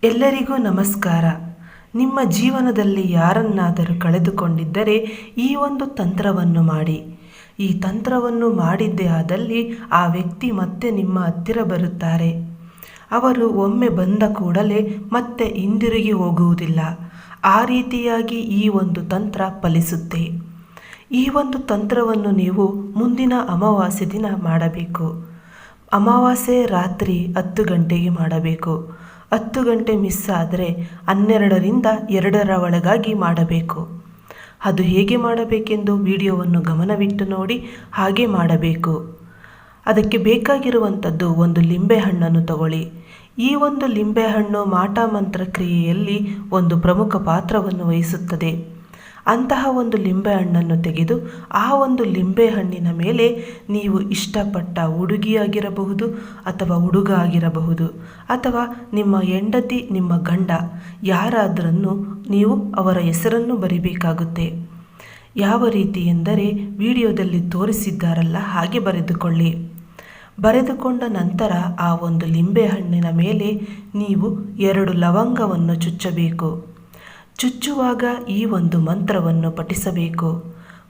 ಎಲ್ಲರಿಗೂ ನಮಸ್ಕಾರ. ನಿಮ್ಮ ಜೀವನದಲ್ಲಿ ಯಾರನ್ನಾದರೂ ಕಳೆದುಕೊಂಡಿದ್ದರೆ ಈ ಒಂದು ತಂತ್ರವನ್ನು ಮಾಡಿ. ಈ ತಂತ್ರವನ್ನು ಮಾಡಿದ್ದೇ ಆದಲ್ಲಿ ಆ ವ್ಯಕ್ತಿ ಮತ್ತೆ ನಿಮ್ಮ ಹತ್ತಿರ ಬರುತ್ತಾರೆ. ಅವರು ಒಮ್ಮೆ ಬಂದ ಕೂಡಲೇ ಮತ್ತೆ ಹಿಂದಿರುಗಿ ಹೋಗುವುದಿಲ್ಲ. ಆ ರೀತಿಯಾಗಿ ಈ ಒಂದು ತಂತ್ರ ಫಲಿಸುತ್ತೆ. ಈ ಒಂದು ತಂತ್ರವನ್ನು ನೀವು ಮುಂದಿನ ಅಮಾವಾಸ್ಯೆ ದಿನ ಮಾಡಬೇಕು. ಅಮಾವಾಸ್ಯೆ ರಾತ್ರಿ 10 ಗಂಟೆಗೆ ಮಾಡಬೇಕು. 10 ಗಂಟೆ ಮಿಸ್ ಆದರೆ 12ರಿಂದ 2 ಒಳಗಾಗಿ ಮಾಡಬೇಕು. ಅದು ಹೇಗೆ ಮಾಡಬೇಕೆಂದು ವಿಡಿಯೋವನ್ನು ಗಮನವಿಟ್ಟು ನೋಡಿ ಹಾಗೆ ಮಾಡಬೇಕು. ಅದಕ್ಕೆ ಬೇಕಾಗಿರುವಂಥದ್ದು ಒಂದು ಲಿಂಬೆಹಣ್ಣನ್ನು ತಗೊಳ್ಳಿ. ಈ ಒಂದು ಲಿಂಬೆಹಣ್ಣು ಮಾಟ ಮಂತ್ರ ಕ್ರಿಯೆಯಲ್ಲಿ ಒಂದು ಪ್ರಮುಖ ಪಾತ್ರವನ್ನು ವಹಿಸುತ್ತದೆ. ಅಂತಹ ಒಂದು ಲಿಂಬೆಹಣ್ಣನ್ನು ತೆಗೆದು ಆ ಒಂದು ಲಿಂಬೆಹಣ್ಣಿನ ಮೇಲೆ ನೀವು ಇಷ್ಟಪಟ್ಟ ಹುಡುಗಿಯಾಗಿರಬಹುದು ಅಥವಾ ಹುಡುಗ ಆಗಿರಬಹುದು ಅಥವಾ ನಿಮ್ಮ ಹೆಂಡತಿ, ನಿಮ್ಮ ಗಂಡ ಯಾರಾದರನ್ನು ನೀವು ಅವರ ಹೆಸರನ್ನು ಬರಿಬೇಕಾಗುತ್ತೆ. ಯಾವ ರೀತಿ ಎಂದರೆ ವಿಡಿಯೋದಲ್ಲಿ ತೋರಿಸಿದ್ದಾರಲ್ಲ ಹಾಗೆ ಬರೆದುಕೊಳ್ಳಿ. ಬರೆದುಕೊಂಡ ನಂತರ ಆ ಒಂದು ಲಿಂಬೆಹಣ್ಣಿನ ಮೇಲೆ ನೀವು 2 ಲವಂಗವನ್ನು ಚುಚ್ಚಬೇಕು. ಚುಚ್ಚುವಾಗ ಈ ಒಂದು ಮಂತ್ರವನ್ನು ಪಠಿಸಬೇಕು.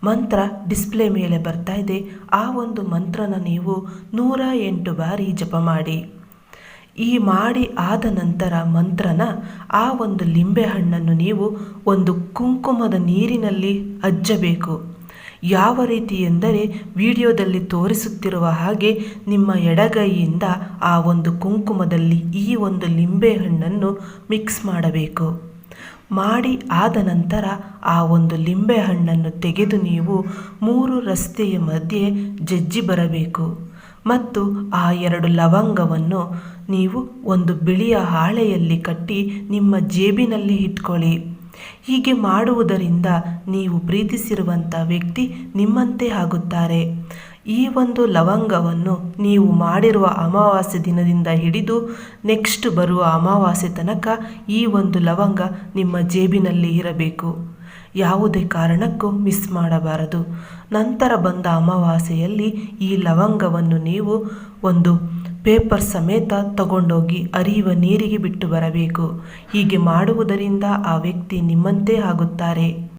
ಮಂತ್ರ ಡಿಸ್ಪ್ಲೇ ಮೇಲೆ ಬರ್ತಾ ಇದೆ. ಆ ಒಂದು ಮಂತ್ರನ ನೀವು 108 ಬಾರಿ ಜಪ ಮಾಡಿ. ಈ ಮಾಡಿ ಆದ ನಂತರ ಮಂತ್ರನ ಆ ಒಂದು ಲಿಂಬೆಹಣ್ಣನ್ನು ನೀವು ಒಂದು ಕುಂಕುಮದ ನೀರಿನಲ್ಲಿ ಅಜ್ಜಬೇಕು. ಯಾವ ರೀತಿ ಎಂದರೆ ವಿಡಿಯೋದಲ್ಲಿ ತೋರಿಸುತ್ತಿರುವ ಹಾಗೆ ನಿಮ್ಮ ಎಡಗೈಯಿಂದ ಆ ಒಂದು ಕುಂಕುಮದಲ್ಲಿ ಈ ಒಂದು ಲಿಂಬೆಹಣ್ಣನ್ನು ಮಿಕ್ಸ್ ಮಾಡಬೇಕು. ಮಾಡಿ ಆದ ನಂತರ ಆ ಒಂದು ಲಿಂಬೆಹಣ್ಣನ್ನು ತೆಗೆದು ನೀವು 3 ರಸ್ತೆಯ ಮಧ್ಯೆ ಜಜ್ಜಿ ಬರಬೇಕು. ಮತ್ತು ಆ 2 ಲವಂಗವನ್ನು ನೀವು ಒಂದು ಬಿಳಿಯ ಹಾಳೆಯಲ್ಲಿ ಕಟ್ಟಿ ನಿಮ್ಮ ಜೇಬಿನಲ್ಲಿ ಇಟ್ಕೊಳ್ಳಿ. ಹೀಗೆ ಮಾಡುವುದರಿಂದ ನೀವು ಪ್ರೀತಿಸಿರುವಂಥ ವ್ಯಕ್ತಿ ನಿಮ್ಮಂತೆ ಆಗುತ್ತಾರೆ. ಈ ಒಂದು ಲವಂಗವನ್ನು ನೀವು ಮಾಡಿರುವ ಅಮಾವಾಸ್ಯೆ ದಿನದಿಂದ ಹಿಡಿದು ನೆಕ್ಸ್ಟ್ ಬರುವ ಅಮಾವಾಸ್ಯೆ ತನಕ ಈ ಒಂದು ಲವಂಗ ನಿಮ್ಮ ಜೇಬಿನಲ್ಲಿ ಇರಬೇಕು. ಯಾವುದೇ ಕಾರಣಕ್ಕೂ ಮಿಸ್ ಮಾಡಬಾರದು. ನಂತರ ಬಂದ ಅಮಾವಾಸ್ಯೆಯಲ್ಲಿ ಈ ಲವಂಗವನ್ನು ನೀವು ಒಂದು ಪೇಪರ್ ಸಮೇತ ತಗೊಂಡೋಗಿ ಹರಿಯುವ ನೀರಿಗೆ ಬಿಟ್ಟು ಬರಬೇಕು. ಹೀಗೆ ಮಾಡುವುದರಿಂದ ಆ ವ್ಯಕ್ತಿ ನಿಮ್ಮಂತೆ ಆಗುತ್ತಾರೆ.